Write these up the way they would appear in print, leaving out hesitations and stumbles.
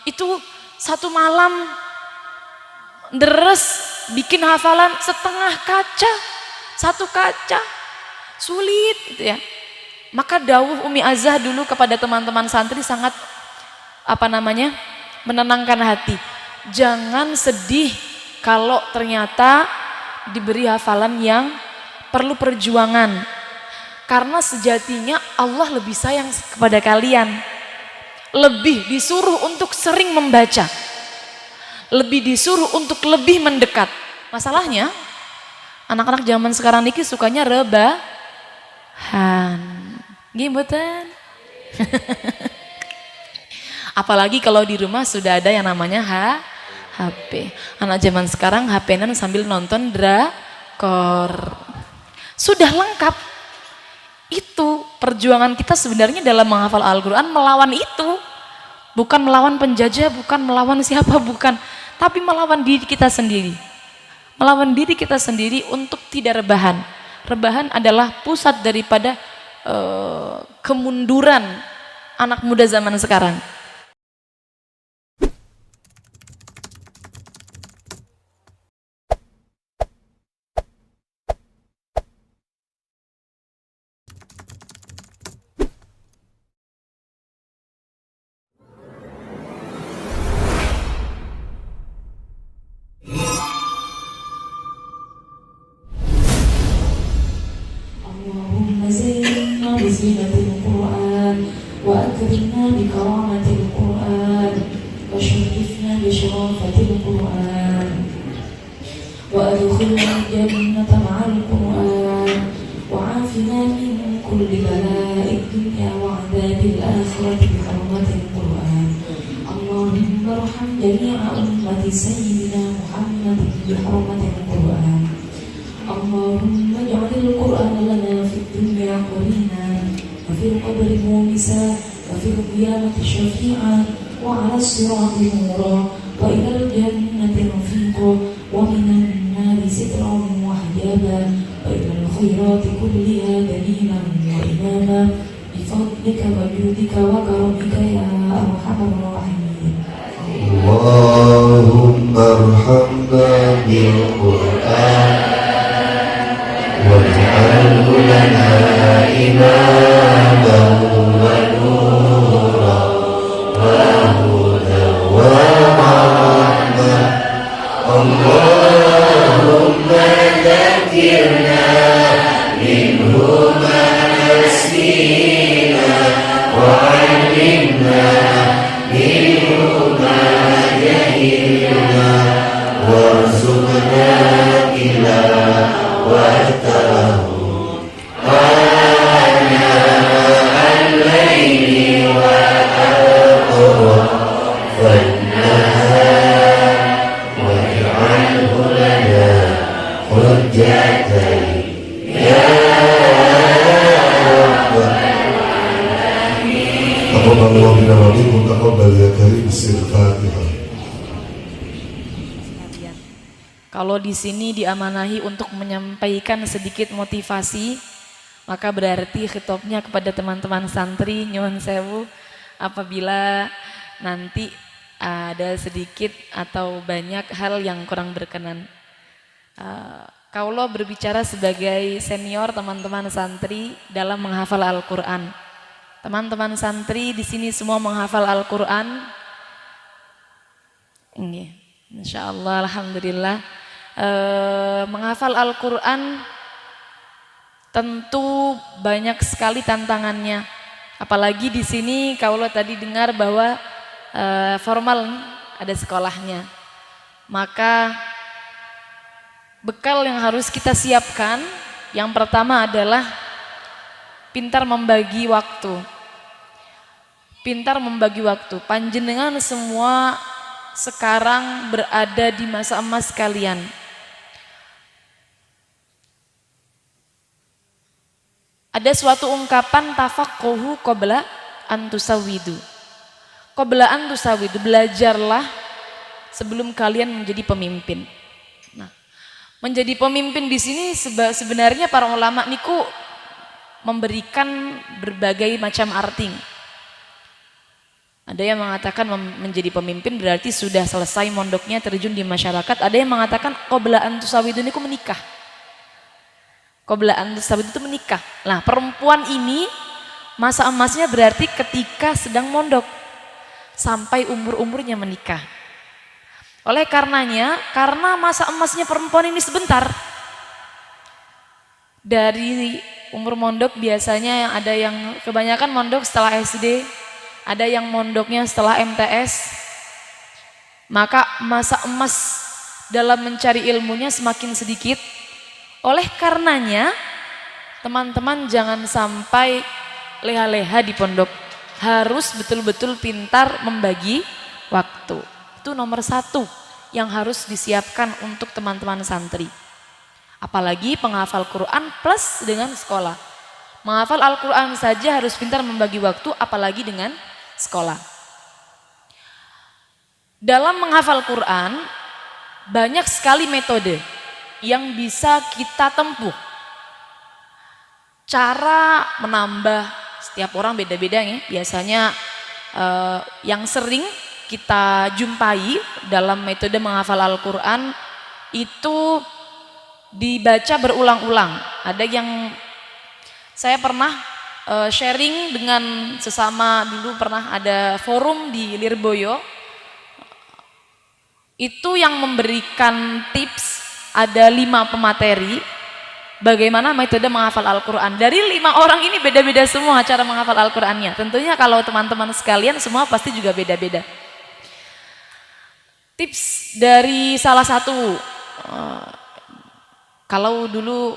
Itu satu malam deres bikin hafalan setengah kaca, satu kaca, sulit gitu ya. Maka dawuh Umi Azah dulu kepada teman-teman santri sangat menenangkan hati. Jangan sedih kalau ternyata diberi hafalan yang perlu perjuangan, karena sejatinya Allah lebih sayang kepada kalian, lebih disuruh untuk sering membaca, lebih disuruh untuk lebih mendekat. Masalahnya anak-anak zaman sekarang niki sukanya rebahan, gibutan. Apalagi kalau di rumah sudah ada yang namanya HP. Anak zaman sekarang HP-nan sambil nonton drakor. Sudah lengkap. Itu perjuangan kita sebenarnya dalam menghafal Al-Quran melawan itu. Bukan melawan penjajah, bukan melawan siapa, bukan. Tapi melawan diri kita sendiri. Melawan diri kita sendiri untuk tidak rebahan. Rebahan adalah pusat daripada kemunduran anak muda zaman sekarang. بزينة القرآن وأكرمنا بكرامة القرآن وشرفنا بشرافة القرآن وأدخلنا الجنة مع القرآن وعافنا من كل بلاء الدنيا وعذاب الآخرة بحرمة القرآن. اللهم ارحم جميع أمة سيدنا محمد بحرمة القرآن. اللهم اجعل القرآن لنا في الدنيا قرينا وفي القبر مونسا وفي القيامة شفيعا وعلى الصراط نورا وإلى الجنة رفيقا ومن النار سترا وحجابا وإلى الخيرات كلها دليلا وإماما بفضلك وجودك وكرمك يا أرحم الراحمين. اللهم ارحمنا بالقرآن واجعله لنا إماما ونورا وهدى ورحمة. اللهم ذكرنا منه ما نسينا وعلمنا منه ما جهلنا وارزقنا تلاوته آناء الليل وأطراف النهار واجعله لنا حجة يا رب العالمين. تقبل الله منا ومنكم، تقبل يا كريم. الفاتحة. Kalau di sini diamanahi untuk menyampaikan sedikit motivasi, maka berarti khitabnya kepada teman-teman santri, nyuwun sewu, apabila nanti ada sedikit atau banyak hal yang kurang berkenan. Kaulo berbicara sebagai senior teman-teman santri dalam menghafal Al-Quran. Teman-teman santri di sini semua menghafal Al-Quran. Insya Allah, alhamdulillah. Menghafal Al-Quran tentu banyak sekali tantangannya. Apalagi di sini kaulo tadi dengar bahwa formal ada sekolahnya. Maka bekal yang harus kita siapkan yang pertama adalah pintar membagi waktu. Pintar membagi waktu. Panjenengan semua sekarang berada di masa emas kalian. Ada suatu ungkapan tafaqquhu qabla an tusawidu. Qabla an tusawidu, belajarlah sebelum kalian menjadi pemimpin. Nah, menjadi pemimpin di sini sebenarnya para ulama niku memberikan berbagai macam arti. Ada yang mengatakan menjadi pemimpin berarti sudah selesai mondoknya, terjun di masyarakat. Ada yang mengatakan qabla an tusawwidun itu menikah. Qabla an tusawwidun itu menikah. Nah, perempuan ini masa emasnya berarti ketika sedang mondok sampai umur-umurnya menikah. Oleh karenanya, karena masa emasnya perempuan ini sebentar, dari umur mondok biasanya ada yang kebanyakan mondok setelah SD, ada yang mondoknya setelah MTS, maka masa emas dalam mencari ilmunya semakin sedikit. Oleh karenanya, teman-teman jangan sampai leha-leha di pondok, harus betul-betul pintar membagi waktu. Itu nomor satu yang harus disiapkan untuk teman-teman santri. Apalagi penghafal Quran plus dengan sekolah. Menghafal Al-Quran saja harus pintar membagi waktu, apalagi dengan sekolah. Dalam menghafal Quran banyak sekali metode yang bisa kita tempuh. Cara menambah, setiap orang beda-beda ya. Biasanya yang sering kita jumpai dalam metode menghafal Al-Quran itu dibaca berulang-ulang. Ada yang saya pernah sharing dengan sesama, dulu pernah ada forum di Lirboyo, itu yang memberikan tips, ada 5 pemateri bagaimana metode menghafal Al-Quran. Dari 5 orang ini beda-beda semua cara menghafal Al-Qurannya. Tentunya kalau teman-teman sekalian semua pasti juga beda-beda. Tips dari salah satu, kalau dulu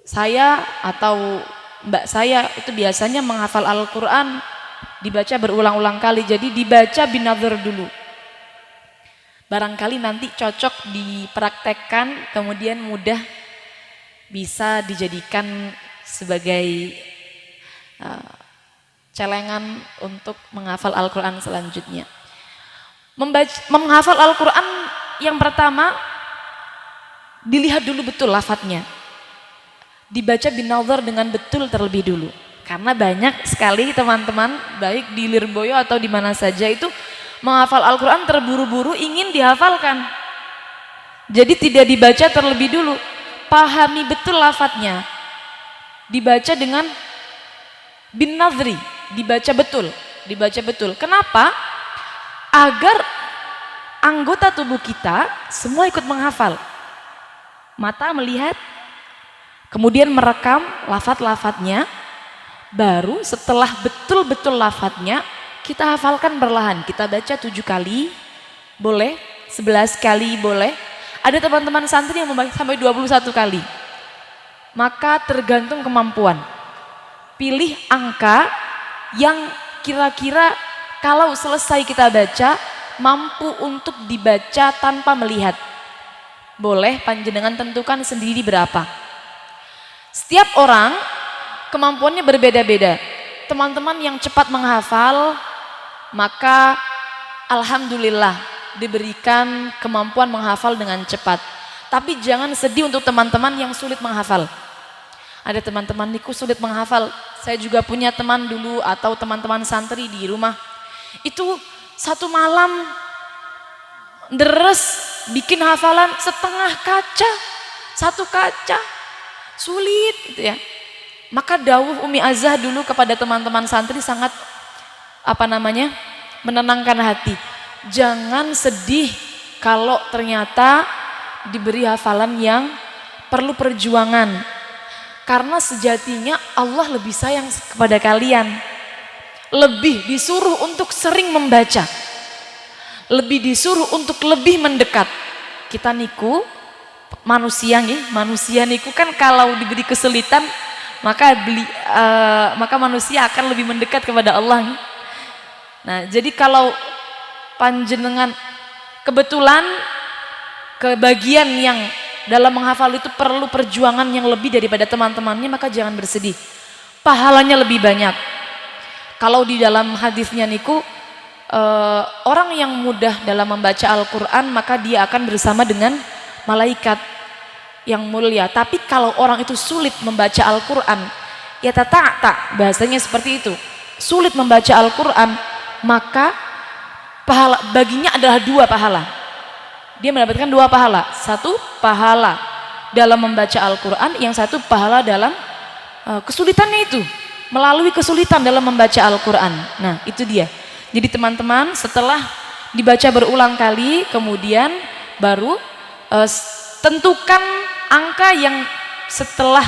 saya atau mbak saya itu biasanya menghafal Al-Quran dibaca berulang-ulang kali, jadi dibaca binadhar dulu. Barangkali nanti cocok dipraktekkan, kemudian mudah bisa dijadikan sebagai celengan untuk menghafal Al-Quran selanjutnya. Menghafal Al-Quran yang pertama, dilihat dulu betul lafadznya. Dibaca binadhar dengan betul terlebih dulu. Karena banyak sekali teman-teman, baik di Lirboyo atau di mana saja, itu menghafal Al-Quran terburu-buru ingin dihafalkan. Jadi tidak dibaca terlebih dulu. Pahami betul lafadznya. Dibaca dengan binadhri, dibaca betul. Dibaca betul. Kenapa? Agar anggota tubuh kita semua ikut menghafal. Mata melihat, kemudian merekam lafadz-lafadznya, baru setelah betul-betul lafadznya kita hafalkan perlahan. Kita baca 7 kali boleh, 11 kali boleh, ada teman-teman santri yang membaca sampai 21 kali. Maka tergantung kemampuan, pilih angka yang kira-kira kalau selesai kita baca mampu untuk dibaca tanpa melihat. Boleh panjenengan tentukan sendiri berapa. Setiap orang kemampuannya berbeda-beda. Teman-teman yang cepat menghafal, maka alhamdulillah diberikan kemampuan menghafal dengan cepat. Tapi jangan sedih untuk teman-teman yang sulit menghafal. Ada teman-teman niku sulit menghafal. Saya juga punya teman dulu atau teman-teman santri di rumah. Itu satu malam deres bikin hafalan setengah kaca, 1 kaca, sulit gitu ya. Maka dawuh Umi Azah dulu kepada teman-teman santri sangat menenangkan hati. Jangan sedih kalau ternyata diberi hafalan yang perlu perjuangan, karena sejatinya Allah lebih sayang kepada kalian, lebih disuruh untuk sering membaca, lebih disuruh untuk lebih mendekat. Kita niku manusia niku kan kalau diberi kesulitan maka manusia akan lebih mendekat kepada Allah. Nah, jadi kalau panjenengan kebetulan kebagian yang dalam menghafal itu perlu perjuangan yang lebih daripada teman-temannya, maka jangan bersedih, pahalanya lebih banyak. Kalau di dalam hadisnya niku orang yang mudah dalam membaca Al-Quran maka dia akan bersama dengan malaikat yang mulia. Tapi kalau orang itu sulit membaca Al-Quran, ya tata bahasanya seperti itu, sulit membaca Al-Quran, maka pahala baginya adalah 2 pahala. Dia mendapatkan 2 pahala. 1 pahala dalam membaca Al-Quran, yang 1 pahala dalam kesulitannya itu, melalui kesulitan dalam membaca Al-Quran. Nah itu dia. Jadi teman-teman, setelah dibaca berulang kali, kemudian baru tentukan angka yang setelah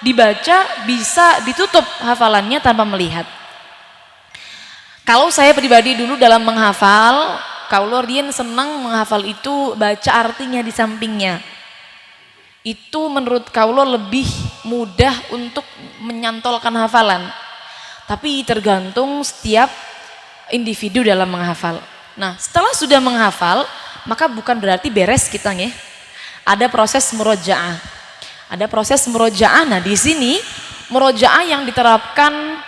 dibaca bisa ditutup hafalannya tanpa melihat. Kalau saya pribadi dulu dalam menghafal, kalau Rian senang menghafal itu baca artinya di sampingnya. Itu menurut kaulo lebih mudah untuk menyantolkan hafalan. Tapi tergantung setiap individu dalam menghafal. Nah, setelah sudah menghafal, maka bukan berarti beres kita ya. Ada proses murojaah. Ada proses murojaah. Nah, di sini murojaah yang diterapkan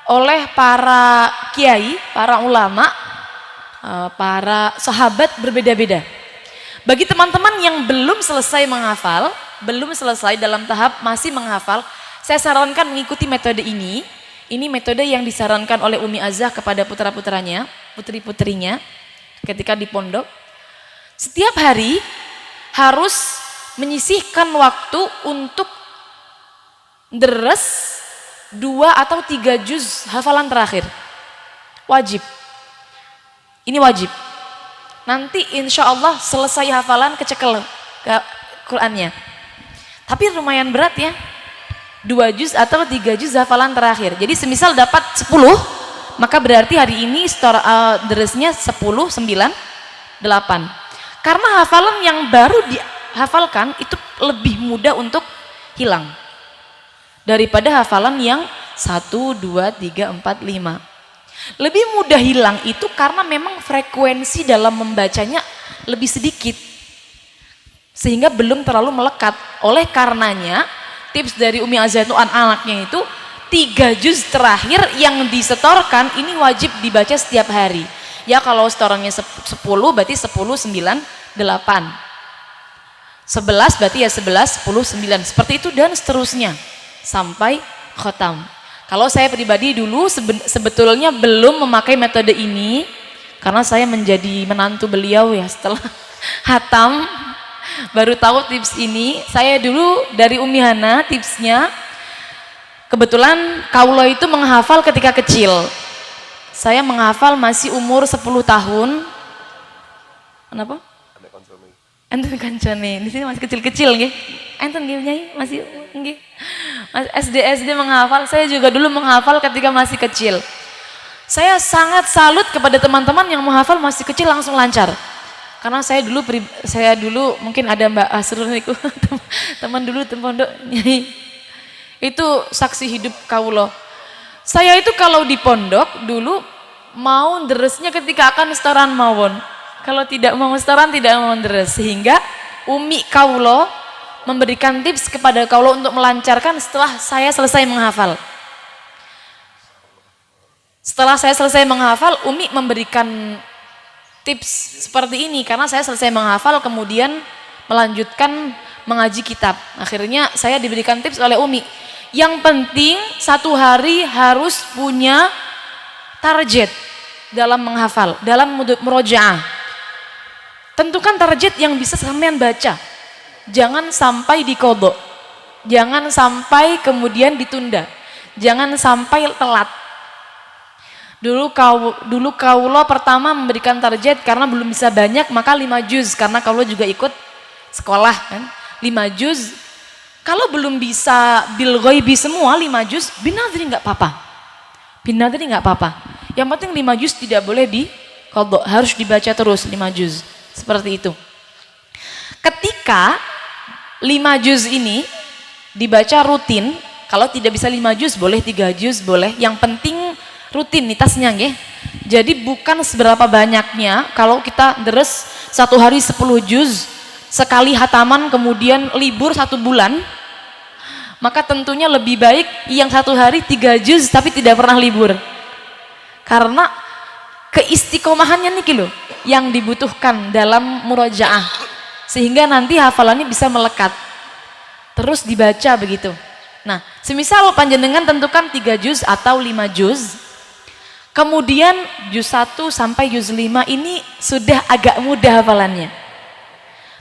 oleh para kiai, para ulama, para sahabat berbeda-beda. Bagi teman-teman yang belum selesai menghafal, belum selesai dalam tahap masih menghafal, saya sarankan mengikuti metode ini. Ini metode yang disarankan oleh Umi Azah kepada putra-putranya, putri-putrinya ketika di pondok. Setiap hari harus menyisihkan waktu untuk deres 2 atau 3 juz hafalan terakhir. Wajib. Ini wajib. Nanti insya Allah selesai hafalan kecekel ke Qurannya. Tapi lumayan berat ya. 2 juz atau 3 juz hafalan terakhir. Jadi semisal dapat 10, maka berarti hari ini deresnya 10, 9, 8. Karena hafalan yang baru dihafalkan itu lebih mudah untuk hilang daripada hafalan yang 1, 2, 3, 4, 5. Lebih mudah hilang itu karena memang frekuensi dalam membacanya lebih sedikit, sehingga belum terlalu melekat. Oleh karenanya tips dari Umi Azah itu anaknya itu 3 juz terakhir yang disetorkan ini wajib dibaca setiap hari. Ya kalau setorannya 10 berarti 10, 9, 8. 11 berarti ya 11, 10, 9. Seperti itu dan seterusnya sampai khotam. Kalau saya pribadi dulu sebetulnya belum memakai metode ini karena saya menjadi menantu beliau ya, setelah hatam baru tahu tips ini. Saya dulu dari Umi Hana tipsnya, kebetulan kaulo itu menghafal ketika kecil. Saya menghafal masih umur 10 tahun. Kenapa? Enten kancane, di sini masih kecil-kecil nggih. Enten nggih Nyai, masih nggih. SD menghafal, saya juga dulu menghafal ketika masih kecil. Saya sangat salut kepada teman-teman yang menghafal masih kecil langsung lancar. Karena saya dulu mungkin ada Mbak Asrul niku, teman dulu pondok Nyai. Itu saksi hidup kaulo. Saya itu kalau di pondok dulu mau deresnya ketika akan setoran mawon. Kalau tidak mau setoran tidak mau deres, sehingga Umi kaulo memberikan tips kepada kaulo untuk melancarkan setelah saya selesai menghafal. Setelah saya selesai menghafal, Umi memberikan tips seperti ini karena saya selesai menghafal kemudian melanjutkan mengaji kitab. Akhirnya saya diberikan tips oleh Umi. Yang penting 1 hari harus punya target dalam menghafal, dalam murojaah. Tentukan target yang bisa sampean baca. Jangan sampai dikodok. Jangan sampai kemudian ditunda. Jangan sampai telat. Dulu kaulo pertama memberikan target karena belum bisa banyak, maka 5 juz karena kaulo juga ikut sekolah kan. 5 juz. Kalau belum bisa bil ghaibi semua 5 juz, binadri nggak apa-apa. Binadri nggak apa-apa. Yang penting 5 juz tidak boleh dikodok, harus dibaca terus 5 juz. Seperti itu. Ketika 5 juz ini dibaca rutin, kalau tidak bisa 5 juz boleh 3 juz boleh, yang penting rutinitasnya nggih. Jadi bukan seberapa banyaknya. Kalau kita deres 1 hari 10 juz, sekali hataman kemudian libur 1 bulan, maka tentunya lebih baik yang 1 hari 3 juz tapi tidak pernah libur. Karena keistiqomahannya nih loh yang dibutuhkan dalam murojaah, sehingga nanti hafalannya bisa melekat terus dibaca begitu. Nah, semisal panjenengan tentukan 3 juz atau 5 juz, kemudian juz 1 sampai juz 5 ini sudah agak mudah hafalannya.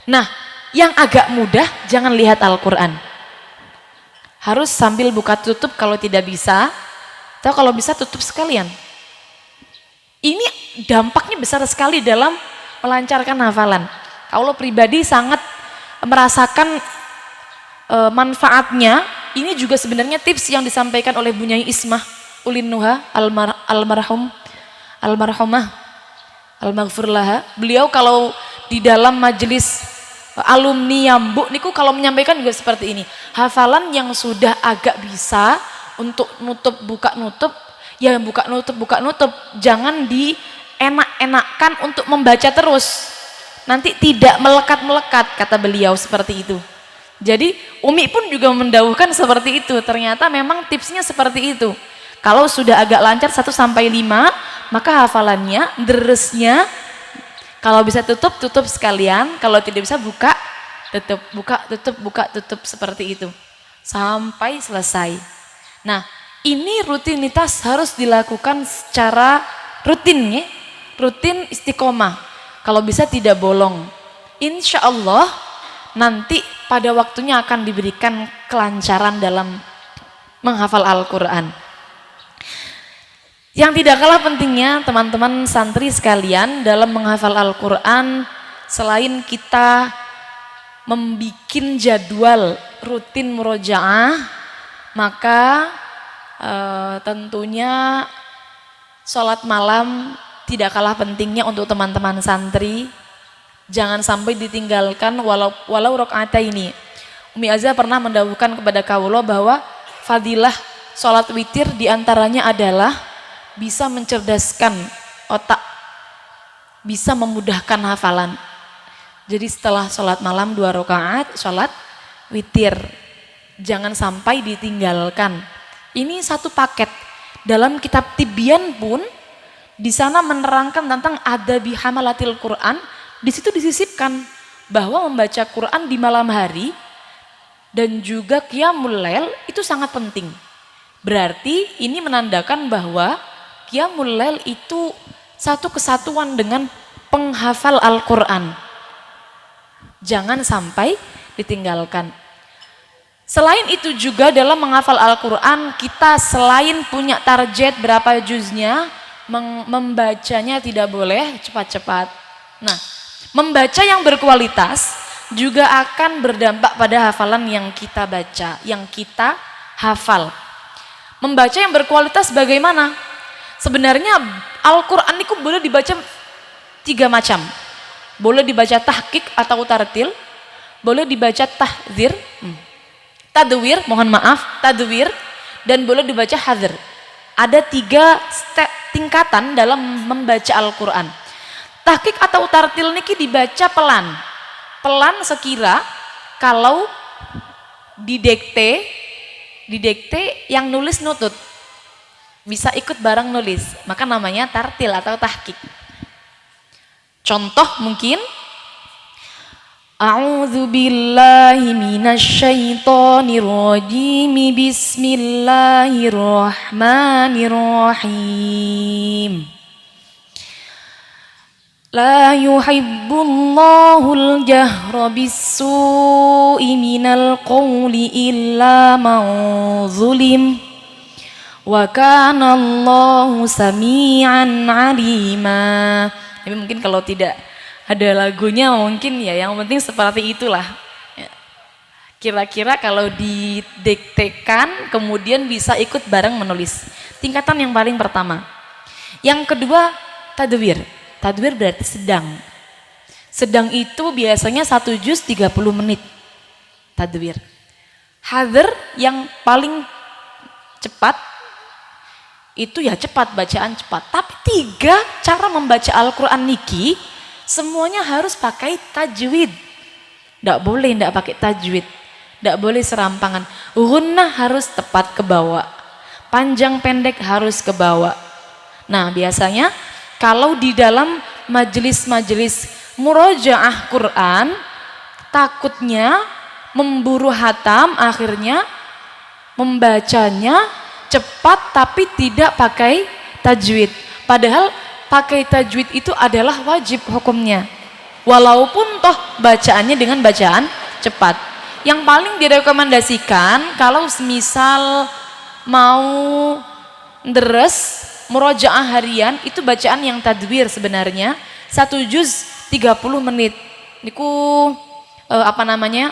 Nah, yang agak mudah jangan lihat Al-Quran. Harus sambil buka tutup kalau tidak bisa, atau kalau bisa tutup sekalian. Ini dampaknya besar sekali dalam melancarkan hafalan. Kalau pribadi sangat merasakan manfaatnya. Ini juga sebenarnya tips yang disampaikan oleh Bu Nyai Ismah Ulin Nuha almarhumah almaghfirlaha. Beliau kalau di dalam majelis alumni Yambu niku kalau menyampaikan juga seperti ini. Hafalan yang sudah agak bisa untuk nutup buka nutup, ya buka nutup, jangan dienak-enakkan untuk membaca terus. Nanti tidak melekat-melekat, kata beliau seperti itu. Jadi Umi pun juga mendawuhkan seperti itu. Ternyata memang tipsnya seperti itu. Kalau sudah agak lancar 1 sampai 5, maka hafalannya, deresnya kalau bisa tutup sekalian, kalau tidak bisa buka tutup seperti itu sampai selesai. Nah, ini rutinitas harus dilakukan secara rutin ya. Rutin istiqomah. Kalau bisa tidak bolong. Insya Allah nanti pada waktunya akan diberikan kelancaran dalam menghafal Al-Quran. Yang tidak kalah pentingnya teman-teman santri sekalian dalam menghafal Al-Quran, selain kita membuat jadwal rutin murojaah, maka tentunya sholat malam tidak kalah pentingnya untuk teman-teman santri. Jangan sampai ditinggalkan walau rakaat ini. Umi Azza pernah mendawuhkan kepada kawula bahwa fadilah sholat witir diantaranya adalah bisa mencerdaskan otak, bisa memudahkan hafalan. Jadi setelah sholat malam 2 rakaat, sholat witir. Jangan sampai ditinggalkan. Ini satu paket. Dalam kitab Tibyan pun di sana menerangkan tentang adabi hamalatil Quran. Di situ disisipkan bahwa membaca Quran di malam hari dan juga qiyamul lail itu sangat penting. Berarti ini menandakan bahwa qiyamul lail itu satu kesatuan dengan penghafal Al-Quran. Jangan sampai ditinggalkan. Selain itu juga dalam menghafal Al-Quran, kita selain punya target berapa juznya, membacanya tidak boleh cepat-cepat. Nah, membaca yang berkualitas juga akan berdampak pada hafalan yang kita baca, yang kita hafal. Membaca yang berkualitas bagaimana? Sebenarnya Al-Quran itu boleh dibaca 3 macam. Boleh dibaca tahqiq atau tartil, boleh dibaca tadwir, dan boleh dibaca hadr. Ada 3 tingkatan dalam membaca Al-Quran. Tahqiq atau tartil niki dibaca pelan sekira kalau didekte yang nulis nutut bisa ikut bareng nulis, maka namanya tartil atau tahqiq. Contoh mungkin A'udzu billahi minasyaitonir rajim. Bismillahirrahmanirrahim. La yuhibbullahul jahra bis-su'i minal qawli illa man zulim. Wa kana Allahu sami'an 'alima. Tapi mungkin kalau tidak ada lagunya mungkin ya, yang penting seperti itulah. Kira-kira kalau didektekan kemudian bisa ikut bareng menulis. Tingkatan yang paling pertama. Yang kedua tadwir. Tadwir berarti sedang. Sedang itu biasanya 1 juz 30 menit. Tadwir. Hadr yang paling cepat itu ya cepat, bacaan cepat. Tapi 3 cara membaca Al-Quran niki semuanya harus pakai tajwid. Tidak boleh tidak pakai tajwid. Tidak boleh serampangan. Gunnah harus tepat ke bawah. Panjang pendek harus ke bawah. Nah biasanya kalau di dalam majelis-majelis murojaah Quran, takutnya memburu hatam akhirnya membacanya cepat tapi tidak pakai tajwid. Padahal pakai tajwid itu adalah wajib hukumnya. Walaupun toh bacaannya dengan bacaan cepat. Yang paling direkomendasikan kalau semisal mau deres murojaah harian itu bacaan yang tadwir sebenarnya 1 juz 30 menit. Niku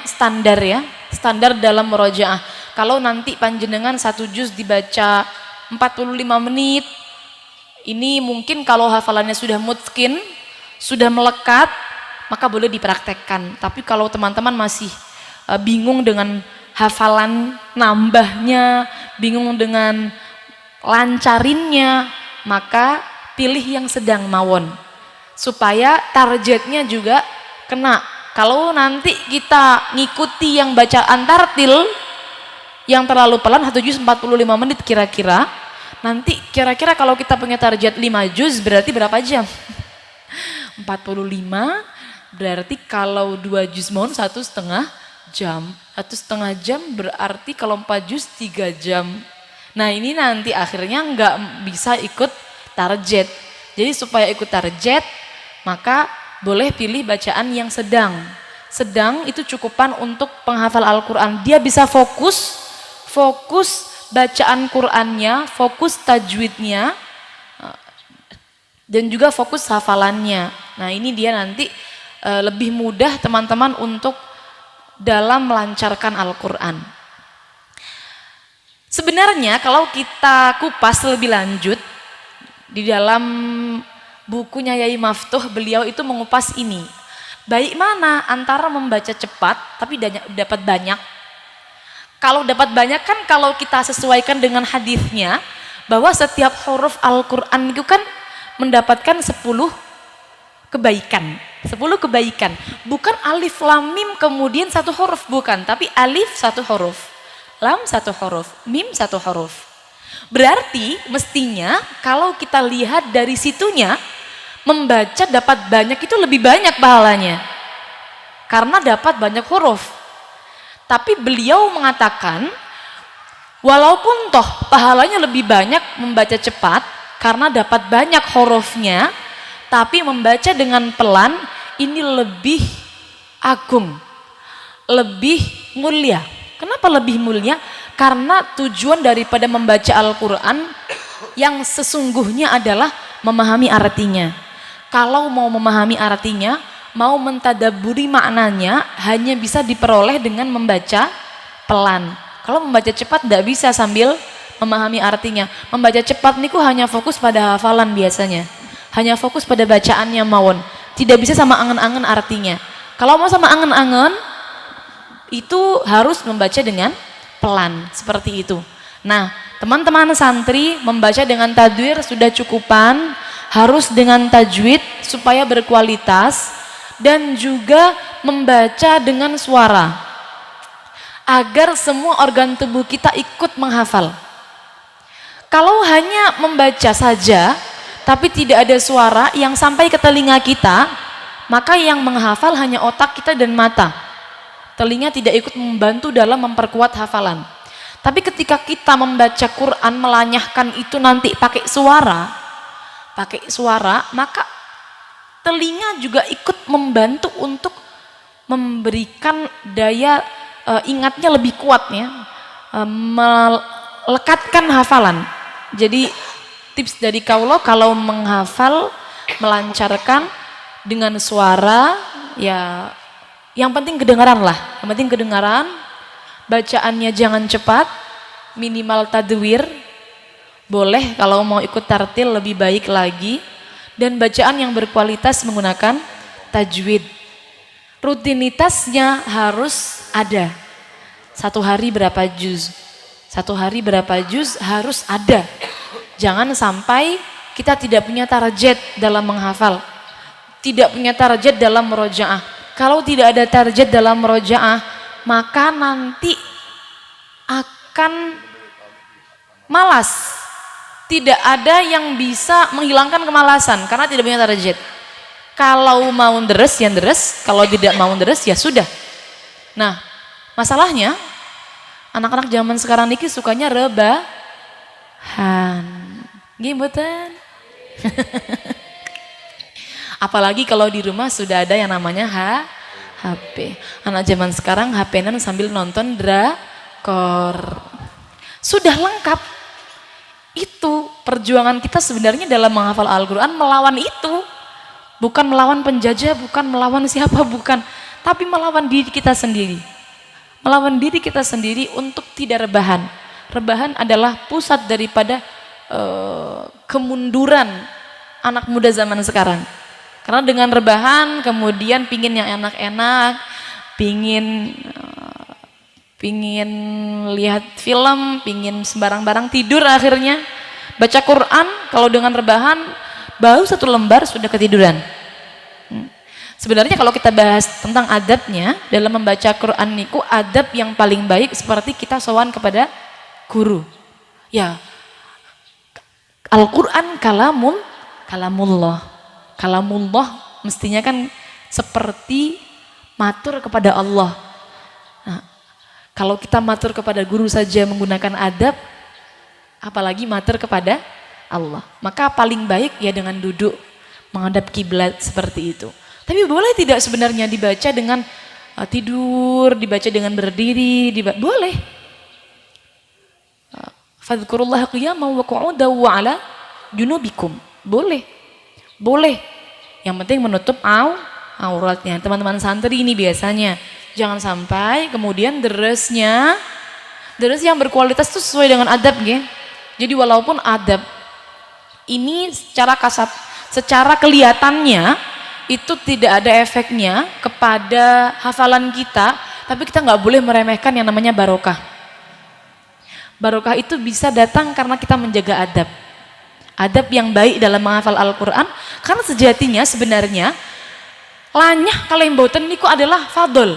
standar ya, standar dalam murojaah. Kalau nanti panjenengan 1 juz dibaca 45 menit, ini mungkin kalau hafalannya sudah mutqin, sudah melekat, maka boleh dipraktekkan. Tapi kalau teman-teman masih bingung dengan hafalan nambahnya, bingung dengan lancarinnya, maka pilih yang sedang mawon supaya targetnya juga kena. Kalau nanti kita ngikuti yang bacaan tartil yang terlalu pelan 1 juz 45 menit kira-kira, nanti kira-kira kalau kita punya target 5 juz berarti berapa jam? 45 berarti kalau 2 juz mohon 1,5 jam. 1,5 jam berarti kalau 4 juz 3 jam. Nah ini nanti akhirnya nggak bisa ikut target. Jadi supaya ikut target maka boleh pilih bacaan yang sedang. Sedang itu cukupan untuk penghafal Al-Quran. Dia bisa fokus bacaan Qurannya, fokus tajwidnya, dan juga fokus hafalannya. Nah ini dia nanti lebih mudah teman-teman untuk dalam melancarkan Al-Quran. Sebenarnya kalau kita kupas lebih lanjut di dalam bukunya Yai Maftuh, beliau itu mengupas ini. Baik mana antara membaca cepat tapi dapat banyak. Kalau dapat banyak kan kalau kita sesuaikan dengan hadisnya bahwa setiap huruf Al-Quran itu kan mendapatkan 10 kebaikan. 10 kebaikan. Bukan alif lam mim kemudian 1 huruf, bukan. Tapi alif 1 huruf, lam 1 huruf, mim 1 huruf. Berarti mestinya kalau kita lihat dari situnya, membaca dapat banyak itu lebih banyak pahalanya karena dapat banyak huruf. Tapi beliau mengatakan walaupun toh pahalanya lebih banyak membaca cepat karena dapat banyak hurufnya, tapi membaca dengan pelan ini lebih agung, lebih mulia. Kenapa lebih mulia? Karena tujuan daripada membaca Al-Quran yang sesungguhnya adalah memahami artinya. Kalau mau memahami artinya, mau mentadabburi maknanya, hanya bisa diperoleh dengan membaca pelan. Kalau membaca cepat tidak bisa sambil memahami artinya. Membaca cepat niku hanya fokus pada hafalan biasanya. Hanya fokus pada bacaannya mawon. Tidak bisa sama angen-angen artinya. Kalau mau sama angen-angen, itu harus membaca dengan pelan. Seperti itu. Nah, teman-teman santri membaca dengan tadwir sudah cukupan, harus dengan tajwid supaya berkualitas, dan juga membaca dengan suara agar semua organ tubuh kita ikut menghafal. Kalau hanya membaca saja tapi tidak ada suara yang sampai ke telinga kita, maka yang menghafal hanya otak kita dan mata. Telinga tidak ikut membantu dalam memperkuat hafalan. Tapi ketika kita membaca Quran melanyahkan itu nanti pakai suara, maka telinga juga ikut membantu untuk memberikan daya ingatnya lebih kuat ya, melekatkan hafalan. Jadi tips dari kaulo kalau menghafal, melancarkan dengan suara ya, yang penting kedengaran lah, yang penting kedengaran. Bacaannya jangan cepat, minimal tadwir. Boleh kalau mau ikut tartil lebih baik lagi, dan bacaan yang berkualitas menggunakan tajwid. Rutinitasnya harus ada. 1 hari berapa juz? 1 hari berapa juz harus ada. Jangan sampai kita tidak punya target dalam menghafal, tidak punya target dalam murojaah. Kalau tidak ada target dalam murojaah, maka nanti akan malas. Tidak ada yang bisa menghilangkan kemalasan karena tidak punya target. Kalau mau deres ya deres, kalau tidak mau deres ya sudah. Nah, masalahnya Anak-anak zaman sekarang niki sukanya rebahan. Nggih mboten? Apalagi kalau di rumah sudah ada yang namanya HP. Anak zaman sekarang HP-nan sambil nonton drakor. Sudah lengkap. Itu perjuangan kita sebenarnya dalam menghafal Al-Quran melawan itu. Bukan melawan penjajah, bukan melawan siapa, bukan. Tapi melawan diri kita sendiri. Melawan diri kita sendiri untuk tidak rebahan. Rebahan adalah pusat daripada kemunduran anak muda zaman sekarang. Karena dengan rebahan kemudian pingin yang enak-enak, pingin lihat film, pingin sembarang-barang tidur akhirnya. Baca Quran kalau dengan rebahan baru 1 lembar sudah ketiduran. Sebenarnya kalau kita bahas tentang adabnya dalam membaca Quran niku, adab yang paling baik seperti kita sowan kepada guru. Ya, Al-Quran kalamullah. Kalamullah mestinya kan seperti matur kepada Allah. Nah, kalau kita matur kepada guru saja menggunakan adab, apalagi matur kepada Allah. Maka paling baik ya dengan duduk menghadap kiblat seperti itu. Tapi boleh tidak sebenarnya dibaca dengan tidur, dibaca dengan berdiri, boleh. Fadhkurullaha qiyaman wa qu'udan wa 'ala junubikum. Boleh. Boleh. Yang penting menutup auratnya. Teman-teman santri ini biasanya jangan sampai kemudian deres yang berkualitas itu sesuai dengan adab ya. Jadi walaupun adab ini secara kelihatannya itu tidak ada efeknya kepada hafalan kita, tapi kita nggak boleh meremehkan yang namanya barokah. Barokah itu bisa datang karena kita menjaga adab. Adab yang baik dalam menghafal Al-Quran, karena sejatinya sebenarnya lanyah kalian mboten niku adalah fadl.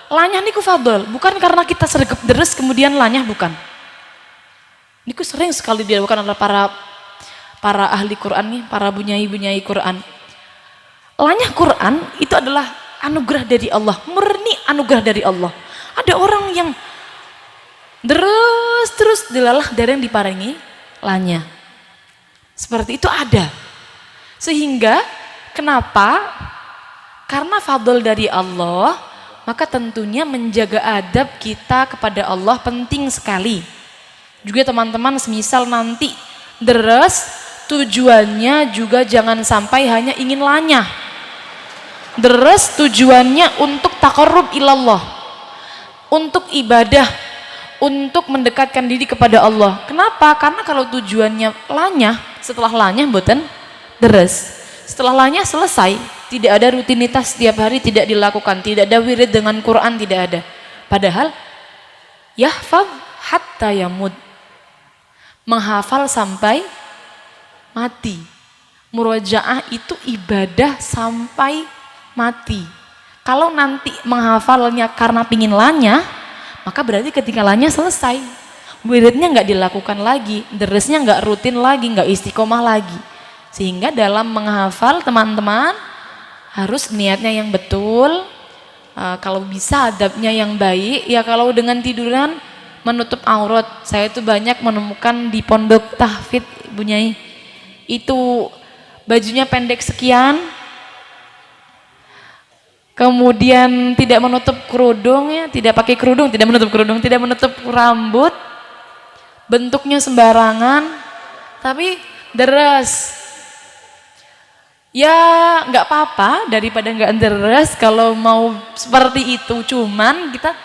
Lanyah niku fadl, bukan karena kita sergap deres kemudian lanyah, bukan. Niku sering sekali dilakukan oleh para ahli Quran nih, para bunyai Quran. Lanyah Quran itu adalah anugerah dari Allah, murni anugerah dari Allah. Ada orang yang terus dilalah dari yang diparingi lanyah. Seperti itu ada. Sehingga kenapa? Karena fadl dari Allah, maka tentunya menjaga adab kita kepada Allah penting sekali. Juga teman-teman semisal nanti deres, tujuannya juga jangan sampai hanya ingin lanyah. Deres tujuannya untuk taqarrub ilallah, untuk ibadah, untuk mendekatkan diri kepada Allah. Kenapa? Karena kalau tujuannya lanyah, setelah lanyah mboten deres. Setelah lanyah selesai, tidak ada rutinitas setiap hari tidak dilakukan, tidak ada wirid dengan Quran, tidak ada. Padahal yahfaz hatta yamut, menghafal sampai mati. Murojaah itu ibadah sampai mati. Kalau nanti menghafalnya karena pingin lanyah, maka berarti ketika lanyah selesai, wiridnya nggak dilakukan lagi, deresnya nggak rutin lagi, nggak istiqomah lagi. Sehingga dalam menghafal teman-teman harus niatnya yang betul, kalau bisa adabnya yang baik. Ya kalau dengan tiduran menutup aurat, saya itu banyak menemukan di pondok tahfidz Ibu Nyai, itu bajunya pendek sekian, kemudian tidak menutup kerudungnya, tidak pakai kerudung, tidak menutup kerudung, tidak menutup rambut, bentuknya sembarangan, tapi deres. Ya nggak apa-apa daripada nggak deres kalau mau seperti itu, cuman kita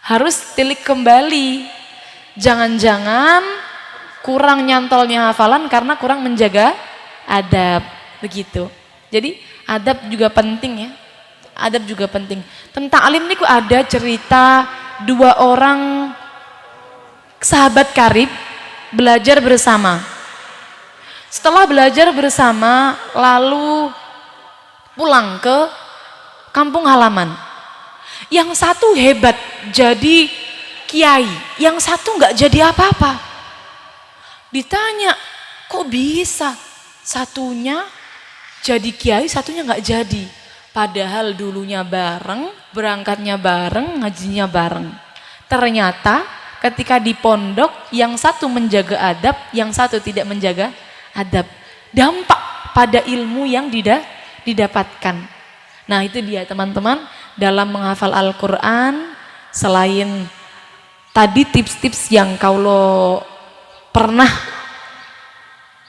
harus tilik kembali. Jangan-jangan kurang nyantolnya hafalan karena kurang menjaga adab, begitu. Jadi adab juga penting ya, adab juga penting. Tentang alim niku ada cerita 2 orang sahabat karib belajar bersama. Setelah belajar bersama lalu pulang ke kampung halaman. Yang satu hebat jadi kiai, yang satu nggak jadi apa-apa. Ditanya, kok bisa satunya jadi kiai, satunya nggak jadi? Padahal dulunya bareng, berangkatnya bareng, ngajinya bareng. Ternyata ketika di pondok yang satu menjaga adab, yang satu tidak menjaga adab. Dampak pada ilmu yang didapatkan. Nah itu dia teman-teman, dalam menghafal Al-Quran, selain tadi tips-tips yang kaulo pernah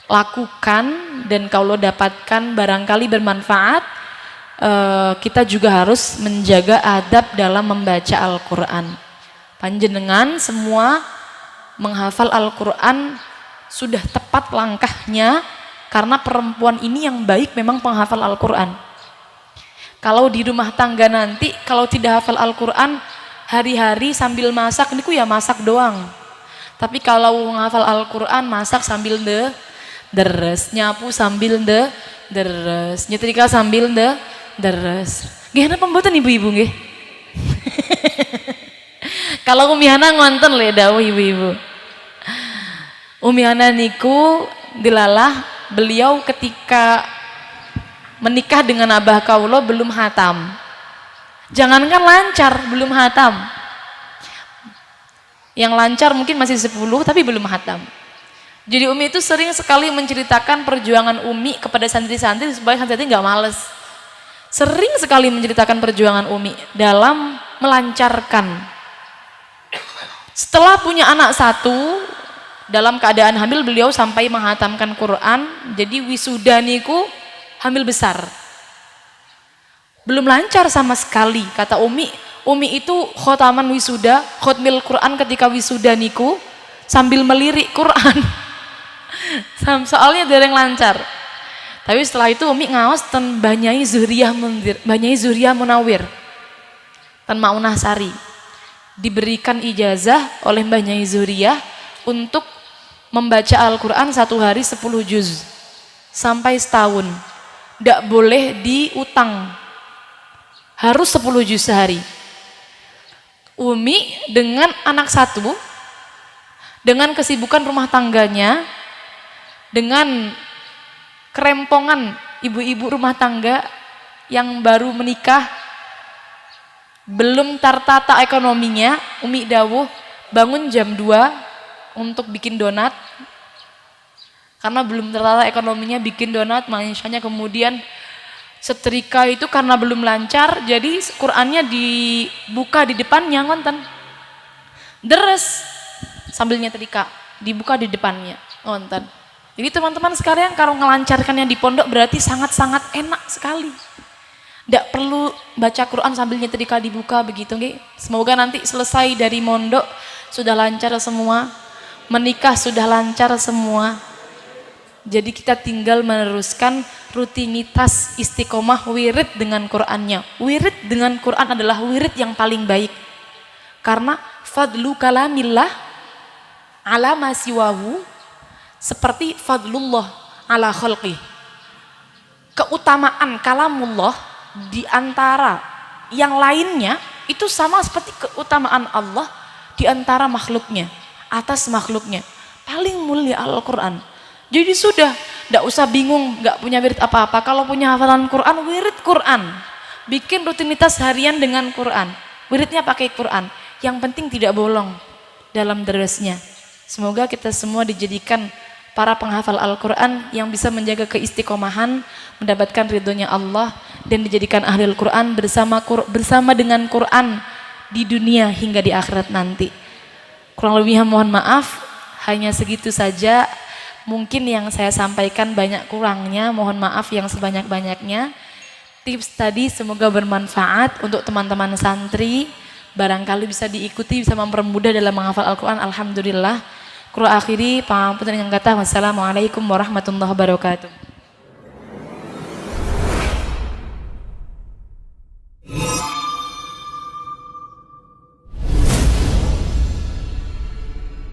lakukan dan kaulo dapatkan barangkali bermanfaat, kita juga harus menjaga adab dalam membaca Al-Quran. Panjenengan semua menghafal Al-Quran sudah tepat langkahnya, karena perempuan ini yang baik memang penghafal Al-Quran. Kalau di rumah tangga nanti, kalau tidak hafal Al-Quran, hari-hari sambil masak, niku ya masak doang. Tapi kalau menghafal Al-Quran, masak sambil deres, nyapu sambil deres, nyetrika sambil deres. Gimana pembuatan ibu-ibu nggih? Kalau Umi Hana ngonten le dawuh ibu-ibu. Umi Hana niku dilalah beliau ketika menikah dengan Abah Kaulo belum hatam. Jangankan lancar, belum hatam. Yang lancar mungkin masih 10 tapi belum hatam. Jadi Umi itu sering sekali menceritakan perjuangan Umi kepada santri-santri supaya santri nggak males. Sering sekali menceritakan perjuangan Umi dalam melancarkan. Setelah punya anak satu, dalam keadaan hamil beliau sampai menghatamkan Quran. Jadi wisuda niku hamil besar. Belum lancar sama sekali, kata Umi. Umi itu khotaman wisuda, khotmil Quran ketika wisuda niku sambil melirik Quran. Soalnya dereng lancar. Tapi setelah itu Umi ngaos ten Banyai Zuriyah Munawir, ten Maunah Sari. Diberikan ijazah oleh Mbah Nyai Zuriyah untuk membaca Al-Quran 1 hari 10 juz sampai setahun. Tidak boleh diutang, harus 10 juz sehari. Umi dengan anak satu, dengan kesibukan rumah tangganya, dengan kerempongan ibu-ibu rumah tangga yang baru menikah, belum tertata ekonominya, Umi dawuh bangun jam 2 untuk bikin donat. Karena belum tertata ekonominya bikin donat, makanya kemudian setrika itu karena belum lancar, jadi Qurannya dibuka di depannya ngonten. Deres sambil nyetrika, dibuka di depannya ngonten. Jadi teman-teman sekalian, kalau ngelancarkannya di pondok berarti sangat-sangat enak sekali. Tidak perlu baca Quran sambil nyetrika dibuka begitu nggih. Semoga nanti selesai dari mondok sudah lancar semua, menikah sudah lancar semua. Jadi kita tinggal meneruskan rutinitas istiqomah wirid dengan Qurannya. Wirid dengan Quran adalah wirid yang paling baik. Karena fadlu kalamillah ala masiwahu seperti fadlullah ala khalqih. Keutamaan kalamullah di antara yang lainnya itu sama seperti keutamaan Allah di antara makhluknya, atas makhluknya. Paling mulia Al-Quran. Jadi sudah, tidak usah bingung, nggak punya wirid apa-apa. Kalau punya hafalan Quran, wirid Quran. Bikin rutinitas harian dengan Quran. Wiridnya pakai Quran. Yang penting tidak bolong dalam deresnya. Semoga kita semua dijadikan para penghafal Al-Quran yang bisa menjaga keistiqomahan, mendapatkan ridhonya Allah, dan dijadikan ahli Al-Quran bersama dengan Quran di dunia hingga di akhirat nanti. Kurang lebihnya mohon maaf, hanya segitu saja. Mungkin yang saya sampaikan banyak kurangnya, mohon maaf yang sebanyak-banyaknya. Tips tadi semoga bermanfaat untuk teman-teman santri, barangkali bisa diikuti, bisa mempermudah dalam menghafal Al-Quran. Alhamdulillah. Kula akhiri pangapunten ingkang kathah. Wassalamualaikum warahmatullahi wabarakatuh.